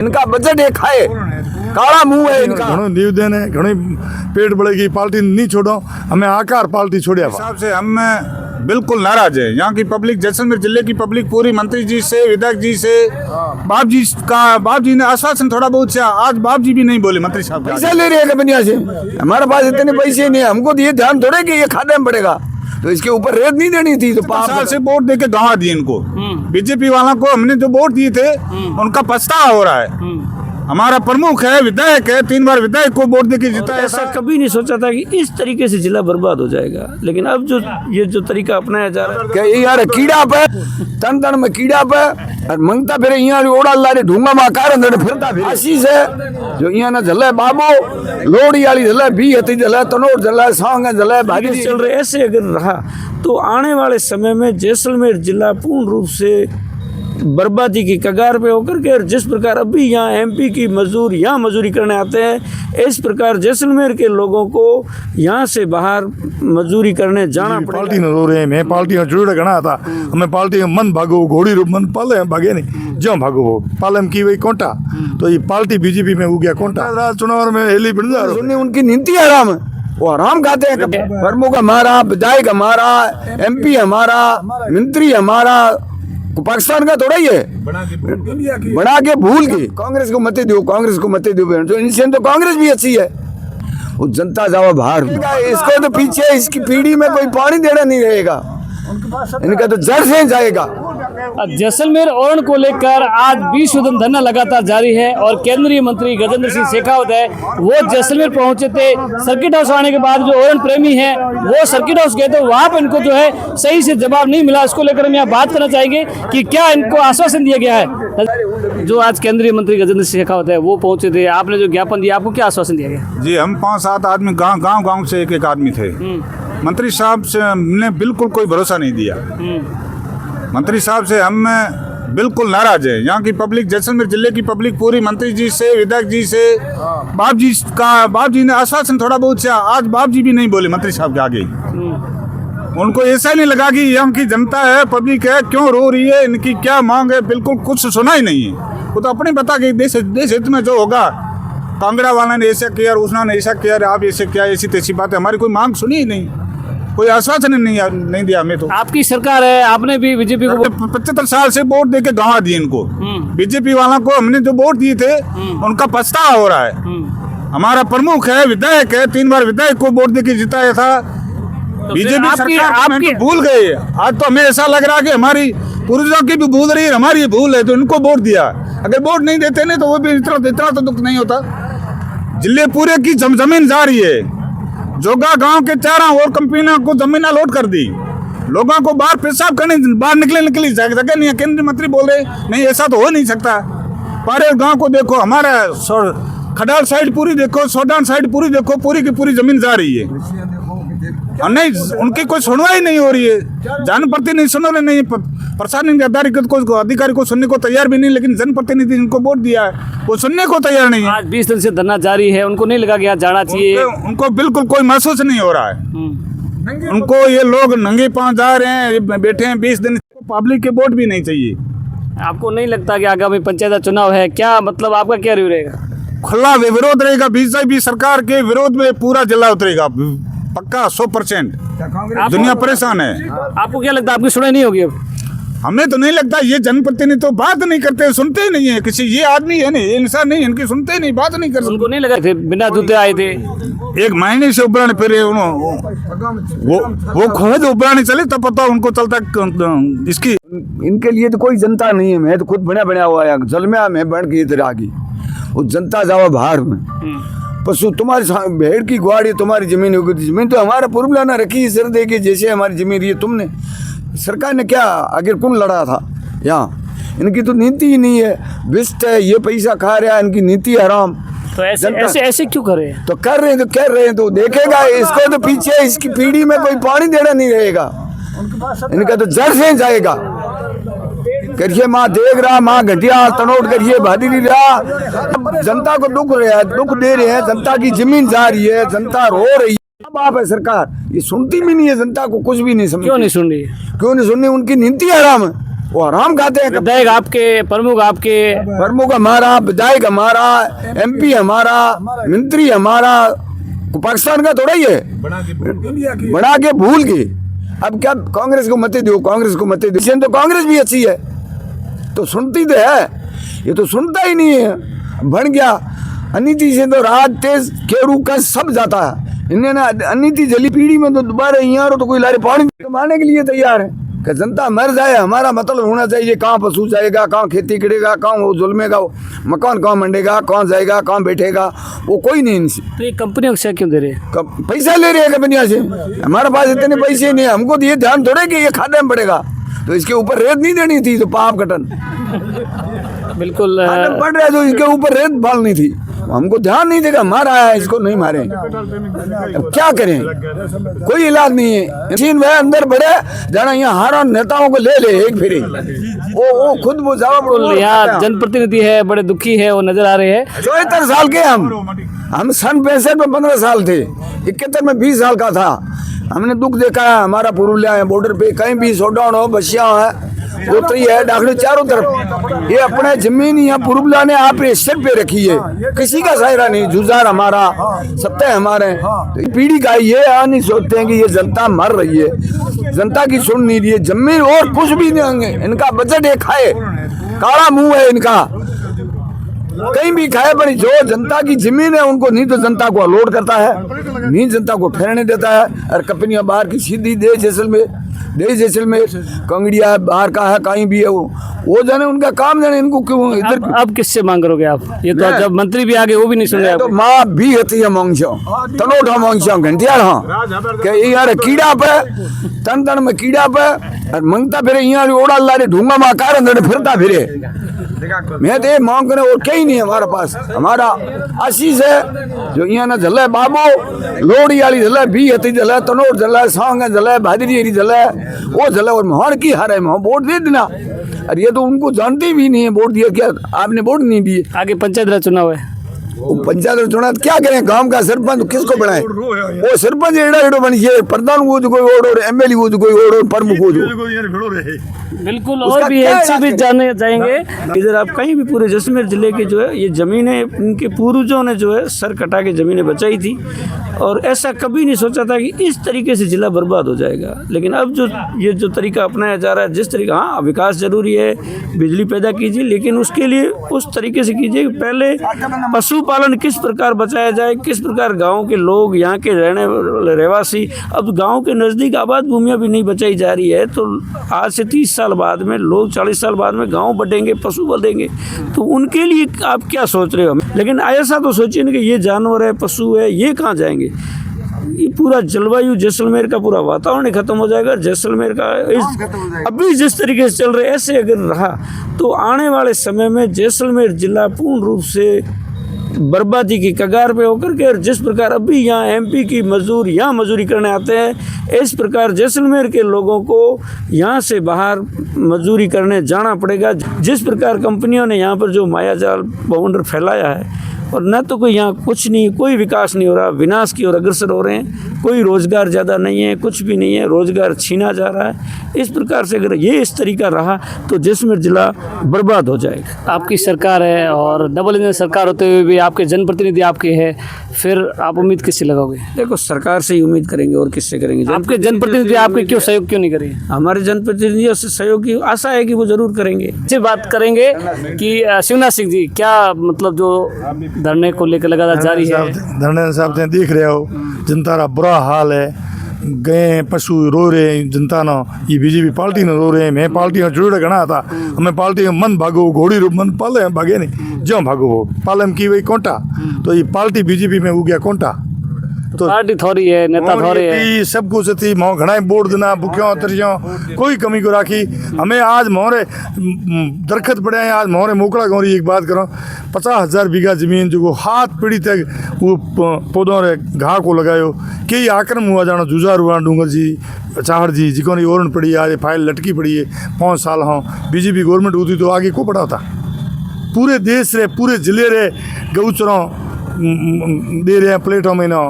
इनका बजट एक खाए काला मुंह है इनका। घणो निवेदन है, घणी पेट बढ़ेगी, पार्टी नहीं छोड़ो, हमें आकार पार्टी छोड़िया हिसाब से हम बिल्कुल नाराज है। यहाँ की पब्लिक, जैसलमेर जिले की पब्लिक पूरी मंत्री जी से, विधायक जी से, बाप जी ने आश्वासन थोड़ा बहुत से, आज बाप जी भी नहीं बोले मंत्री साहब पैसा ले रहे हैं कंपनियां से, हमारे पास इतने पैसे नहीं है, हमको ये ध्यान थोड़े कि ये खाने में पड़ेगा, तो इसके ऊपर रेत नहीं देनी थी। तो 5 साल से वोट देके गंवा दिए इनको। बीजेपी वाला को हमने जो वोट दिए थे उनका पछतावा हो रहा है। हमारा प्रमुख है, विधायक है, 3 बार विधायक को वोट देके जीता है। ऐसा कभी नहीं सोचा था कि इस तरीके से जिला बर्बाद हो जाएगा, लेकिन अब जो ये जो तरीका अपनाया जा रहा है क्या ये यार कीड़ा पे तन तन में कीड़ा पे और मंगता फिर यहाँ ओड़ा लारे ढूंगा में कार फिरता फिर आशीष है जो यहाँ ना जले बाबो लोड़ी वाली जले भी हती जले तनोड़ जले सांग जले भाजी चल रहे। ऐसे अगर रहा तो आने वाले समय में जैसलमेर जिला पूर्ण रूप से बर्बादी की कगार पे होकर के, और जिस प्रकार अभी यहाँ एमपी की मजदूर यहाँ मजदूरी करने आते हैं, इस प्रकार जैसलमेर के लोगों को यहाँ से बाहर मजदूरी करने जाना पड़ेगा। पार्टी न रो रहे, मैं पार्टी में जुड़ गणा था, हमें पार्टी में मन भागो घोड़ी रूप मन पाले भागे नहीं, ज्यों भागो वो पाले में की वही कोंटा, तो ये पार्टी बीजेपी में हो गया कोंटा। चुनाव में हेली बन जा सुनने उनकी नीति आराम है, वो आराम खाते हैं। प्रमुख हमारा, विधायक हमारा, एमपी हमारा, मंत्री हमारा, पाकिस्तान का थोड़ा ही है, बना के भूल के कांग्रेस को मत दो, कांग्रेस को मत दो, तो इनसे तो कांग्रेस भी अच्छी है। वो जनता जावा बाहर, इसको तो पीछे इसकी पीढ़ी में कोई पानी देना नहीं रहेगा, इनका तो जड़ से जाएगा। जैसलमेर ओरण को लेकर आज विश्वधन धरना लगातार जारी है और केंद्रीय मंत्री गजेंद्र सिंह शेखावत है, वो जैसलमेर पहुंचे थे। सर्किट हाउस आने के बाद जो ओरण प्रेमी हैं वो सर्किट हाउस गए थे, वहां पर इनको जो है सही से जवाब नहीं मिला। इसको लेकर हम यहाँ बात करना चाहेंगे कि क्या इनको आश्वासन दिया गया है। जो आज केंद्रीय मंत्री गजेंद्र सिंह शेखावत है वो पहुंचे थे, आपने जो ज्ञापन दिया, आपको क्या आश्वासन दिया गया? जी, हम 5-7 आदमी गाँव से एक आदमी थे। मंत्री साहब से हमने बिल्कुल कोई भरोसा नहीं दिया। मंत्री साहब से हम बिल्कुल नाराज है। यहाँ की पब्लिक, जैसलमेर जिले की पब्लिक पूरी मंत्री जी से, विधायक जी से, बाप जी ने आश्वासन थोड़ा बहुत से, आज बाप जी भी नहीं बोले मंत्री साहब के आगे। उनको ऐसा नहीं लगा कि यहाँ की जनता है, पब्लिक है, क्यों रो रही है, इनकी क्या मांग है, बिल्कुल कुछ सुना ही नहीं है। वो तो अपने बता के देश हित में जो होगा, कांगड़ा वाला ने ऐसा किया, उसने ऐसा किया, आप ऐसे क्या, ऐसी तैसी बात है, हमारी कोई मांग सुनी ही नहीं, कोई आश्वासन नहीं दिया हमें। तो आपकी सरकार है, आपने भी बीजेपी को 75 साल से वोट देके गंवा दिए इनको। बीजेपी वाला को हमने जो वोट दिए थे उनका पछतावा हो रहा है। हमारा प्रमुख है, विधायक है, 3 बार विधायक को वोट देके जिताया था। बीजेपी सरकार आपकी भूल गई। आज तो हमें ऐसा लग रहा है कि हमारी पूर्वजों की भी भूल रही है, हमारी भूल है, तो इनको वोट दिया। अगर वोट नहीं देते नहीं तो वो भी इतना तो दुख नहीं होता। जिले पूरे की जमीन जा रही है। जोगा गांव के 4 और कंपनियों को जमीन अलॉट कर दी। लोगों को बाहर पेशाब करने, बाहर निकली जगह नहीं है। केंद्रीय मंत्री बोल रहे नहीं, ऐसा तो हो नहीं सकता। पारे गांव को देखो, हमारा खडाल साइड पूरी देखो, सोडान साइड पूरी देखो, पूरी की पूरी जमीन जा रही है और नहीं, उनकी कोई सुनवाई नहीं हो रही है। जनप्रतिनिधि सुन रहे नहीं, प्रशासनिक अधिकारी को सुनने को तैयार भी नहीं, लेकिन जनप्रतिनिधि इनको वोट दिया है वो सुनने को तैयार नहीं है। आज 20 दिन से धरना जारी है, उनको नहीं लगा कि यहाँ जाना चाहिए? उनको बिल्कुल कोई महसूस नहीं हो रहा है। उनको ये लोग नंगे पांव जा रहे हैं, बैठे हैं 20 दिन, पब्लिक के वोट भी नहीं चाहिए। आपको नहीं लगता कि आगामी पंचायत चुनाव है, क्या मतलब आपका क्या रिव्यू रहेगा? खुला विरोध रहेगा, बीजेपी सरकार के विरोध में पूरा जिला उतरेगा, पक्का 100%। दुनिया परेशान है। आपको क्या लगता है आपकी सुनाई नहीं होगी अब? हमें तो नहीं लगता। ये जनप्रतिनिधि तो बात नहीं करते, सुनते ही नहीं है किसी। ये आदमी है नहीं, इंसान नहीं, इनकी सुनते ही नहीं, बात नहीं करते। उनको नहीं लगा थे बिना जूते आए थे, एक महीने से उबराने फिर वो खुद उबराने चले तब पता उनको चलता इसकी। इनके लिए तो कोई जनता नहीं है। मैं तो खुद बना हुआ है, जलमिया में बन के इधर आ गई। वो जनता जावा बाहर में, पशु तुम्हारी भेड़ की गुआड़ी तुम्हारी जमीन होगी। जमीन तो हमारा पूर्वला ना रखी सर दे के, जैसे हमारी जमीन ये तुमने, सरकार ने क्या आगे कौन लड़ा था यहाँ? इनकी तो नीति ही नहीं है, बिस्ट है, ये पैसा खा रहा है, इनकी नीति हराम। तो ऐसे क्यों कर रहे हैं? तो कर रहे हैं तो देखेगा, इसको तो पीछे इसकी पीढ़ी में कोई पानी देना नहीं रहेगा, इनका तो जड़ से जाएगा। करिए माँ देख रहा, माँ घटिया तनोट करिए भारी नहीं रहा। जनता को दुख दे रहे हैं, जनता की जमीन जा रही है, जनता रो रही है। बाप है सरकार, ये सुनती भी नहीं है जनता को, कुछ भी नहीं समझ। क्यों नहीं सुन रही? क्यों नहीं सुननी? उनकी नीति आराम है। वो हराम खाते हैं। विधायक आपके, प्रमुख आपके, प्रमुख हमारा, विधायक हमारा, MP हमारा, मंत्री हमारा, पाकिस्तान का थोड़ा ही है, बना के भूल के। अब क्या कांग्रेस को मत दो, कांग्रेस को मत दो, तो कांग्रेस भी अच्छी है तो सुनती तो है, ये तो सुनता ही नहीं है, बन गया अनिति से तो राज तेज केरू का सब जाता है। इन्हें ना अनिति जली पीढ़ी में तो दोबारा यहाँ तो कोई लारे पानी कमाने के लिए तैयार है कि जनता मर जाए, हमारा मतलब होना चाहिए। कहाँ पशु जाएगा, कहाँ खेती करेगा, कहाँ वो जुल्मेगा, मकान कहाँ मंडेगा, कहाँ जाएगा, कहाँ बैठेगा, वो कोई नहीं इनसे। तो ये कंपनियों को क्यों दे रहे हैं? पैसा ले रहे हैं कंपनियों से, हमारे पास इतने पैसे नहीं है। हमको तो ये ध्यान थोड़े कि ये खाने में पड़ेगा, तो इसके ऊपर रेत नहीं देनी थी, तो पाप कटन बिल्कुल पड़ रहा है, तो इसके ऊपर रेत डालनी थी। हमको ध्यान नहीं देगा, मारा है इसको नहीं मारे, अब क्या करें, कोई इलाज नहीं है। चीन में अंदर बढ़े जाना, यहाँ हारा नेताओं को ले ले एक फिर वो खुद वो जावा। यहाँ जनप्रतिनिधि है, बड़े दुखी है, वो नजर आ रहे हैं। 74 साल के हम सन 65 में 15 साल थे, 71 में 20 साल का था। हमने दुख देखा है, हमारा पुरुलिया है बॉर्डर पे, कहीं भी शॉटडाउन हो, बसिया है, उतरी है डाकनी चारों तरफ। ये अपने जमीन यहाँ पुरुलिया ने आप सिर पे रखी है, किसी का सहारा नहीं, जुजार हमारा, सत्ता हमारे। तो पीढ़ी का ये नहीं सोचते हैं कि ये जनता मर रही है, जनता की सुन नहीं रही है, जमीन और कुछ भी नहीं होंगे, इनका बजट एक खाए, काला मुंह है इनका, कहीं भी खाए, पर जो जनता की जमीन है उनको नहीं तो जनता को अलॉट करता है, नहीं जनता को ठहरने देता है। और कंपनियां बाहर की सीधी देश जैसलमेर कंगड़िया बाहर का है, कहीं भी है, वो जाने उनका काम जाने, इनको क्यों इधर। अब किससे मांग करोगे आप? ये तो जब मंत्री भी आगे वो भी नहीं सुन रहे। तो माँ भी होती है मांगशो, तनोठा मांगशो घंटियाल, हाँ कि यार कीड़ा पे तन तन में कीड़ा पे और मंगता फिरे, यहाँ ओड़ा लारे ढूंगा माँ कारण फिरता फिरे। मैं तो ये मांग करे और कहीं नहीं हमारे पास। हमारा आशीष है जो यहाँ ना जले बाबो लोड़ी वाली जले, भी हती जले, तनोट जले, सांग जले, भादरी जले, वो जले, और मोहर की हारे में वोट दे देना। अरे ये तो उनको जानते भी नहीं है, वोट दिया क्या आपने, वोट नहीं दिए। आगे पंचायत राज चुनाव है, वो पंचायत चुनाव क्या करें, गांव का सरपंच किसको बनाए, वो सरपंच एडो बनिए, प्रधान को कोई वोट और MLA को कोई वोट और प्रमुख को। बिल्कुल। और भी है, इससे भी जानने जाएंगे। इधर आप कहीं भी पूरे जैसलमेर जिले की जो है ये ज़मीनें, इनके पूर्वजों ने जो है सर कटा के ज़मीनें बचाई थी, और ऐसा कभी नहीं सोचा था कि इस तरीके से ज़िला बर्बाद हो जाएगा। लेकिन अब जो तरीका अपनाया जा रहा है, जिस तरीका, हाँ विकास जरूरी है, बिजली पैदा कीजिए, लेकिन उसके लिए उस तरीके से कीजिए कि पहले पशुपालन किस प्रकार बचाया जाए, किस प्रकार गाँव के लोग, यहाँ के रहवासी, अब गाँव के नज़दीक आबाद भूमियाँ भी नहीं बचाई जा रही है, तो आज से 30 साल बाद में लोग, 40 साल बाद में गांव बढ़ेंगे, पशु बढ़ेंगे, तो उनके लिए आप क्या सोच रहे हो? लेकिन ऐसा तो सोचिए ना कि ये जानवर है, पशु है, ये कहाँ जाएंगे? ये पूरा जलवायु जैसलमेर का पूरा वातावरण खत्म हो जाएगा। जैसलमेर का अभी जिस तरीके से चल रहे ऐसे अगर रहा तो आने वाले समय में जैसलमेर जिला पूर्ण रूप से बर्बादी की कगार पे होकर के, और जिस प्रकार अभी यहाँ MP की मजदूर यहाँ मजदूरी करने आते हैं, इस प्रकार जैसलमेर के लोगों को यहाँ से बाहर मजदूरी करने जाना पड़ेगा। जिस प्रकार कंपनियों ने यहाँ पर जो मायाजाल बाउंडर फैलाया है, और न तो कोई यहाँ कुछ नहीं, कोई विकास नहीं हो रहा, विनाश की ओर अग्रसर हो रहे हैं, कोई रोजगार ज़्यादा नहीं है, कुछ भी नहीं है, रोजगार छीना जा रहा है। इस प्रकार से अगर ये इस तरीका रहा तो जैसलमेर जिला बर्बाद हो जाएगा। आपकी सरकार है और डबल इंजन सरकार होते हुए भी आपके जनप्रतिनिधि आपके हैं, फिर आप उम्मीद किससे लगाओगे? देखो सरकार से ही उम्मीद करेंगे, और किससे करेंगे? आपके जनप्रतिनिधि आपके क्यों सहयोग क्यों नहीं करेंगे? हमारे जनप्रतिनिधियों से सहयोग की आशा है कि वो जरूर करेंगे। से बात करेंगे कि शिवनाथ सिंह जी, क्या मतलब जो धरने को लेकर लगातार जारी है? धरने साहब ते देख रहे हो, जनता का बुरा हाल है, गए पशु रो रहे हैं, जनता ना ये BJP पार्टी ने रो रहे हैं। मैं पार्टी में जुड़ गणा था, हमें पार्टी में मन भागो घोड़ी रूप मन पाले भागे नहीं, जो भागो वो पालम की वही कोंटा, तो ये पार्टी BJP में हो गया कोंटा। तो पार्टी थोड़ी है, नेता थोड़े है, सब कुछ थी मोह घना वोट देना, भूखियों तरियों कोई कमी को राखी। हमें आज मोहरे दरखत पड़े हैं, आज मोहरे मोकड़ा गौरी। एक बात करो, 50,000 बीघा जमीन जो हाथ पीढ़ी तक वो पौधों रे घाह को लगायो, कई आक्रम हुआ जानो, जुजार हुआ डूंगर जी, चाहड़ जी, जिको नहीं ओरन पड़ी, आज फाइल लटकी पड़ी है 5 साल। हाँ BJP गवर्नमेंट होती तो आगे को पड़ा था, पूरे देश रे, पूरे जिले रे गऊचरों दे रहे हैं प्लेटों में ना,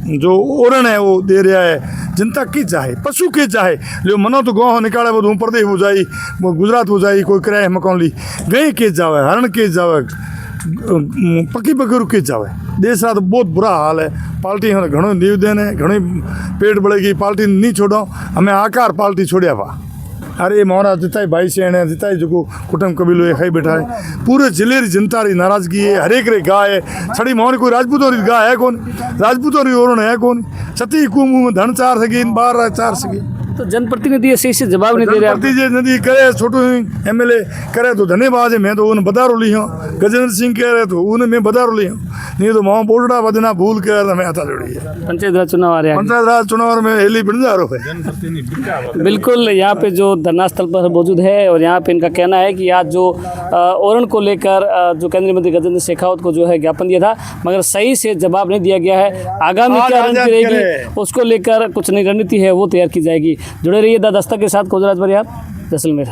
जो ओरण है वो दे रहा है, जनता की चाहे पशु के चाहे जो मनो तो गाँव निकाले वो धूम प्रदेश हो जाई वो गुजरात हो जाई कोई किराए मकान ली गई के जावे हरण के जावे पक्की पक्की के जावे देश रा तो बहुत बुरा हाल है पार्टी हम घणो निवेदन है घणी पेट बढ़ेगी पार्टी नहीं छोड़ो हमें आकार पार्टी छोड़िया पा अरे मोहरा जिताई भाई सेण है जिताई जो कुटुंब कबीलो ये खाई बैठा है पूरे जिले की जनता री नाराजगी है हरेक रे गाय है छड़ी मोहन कोई राजपूतों री गाय है कौन राजपूतों री ओरण है कौन सती कुमू में धन चार सके बार चार सके तो जनप्रतिनिधि सही से जवाब नहीं दे रहे जनप्रति जे नदी करे छोटो एमएलए करे तो धन्यवाद है मैं तो उन बदारो ली हूँ गजेंद्र सिंह कह रहे तो उन्हें मैं बदारो ली हूँ नहीं तो माँ बोलड़ा बदना भूल कर मैं आता जोड़ी है पंचायत राज चुनाव आ रहे हैं पंचायत राज चुनाव में हेली बिंजारो है बिल्कुल यहाँ पे जो धरना स्थल पर मौजूद है और यहाँ पे इनका कहना है कि आज जो ओरण को लेकर जो केंद्रीय मंत्री गजेंद्र शेखावत को जो है ज्ञापन दिया था मगर सही से जवाब नहीं दिया गया है आगामी क्या रणनीति रहेगी उसको लेकर कुछ नई रणनीति है वो तैयार की जाएगी जुड़े रहिए द दस्तक के साथ कोजराज बरियार जैसलमेर।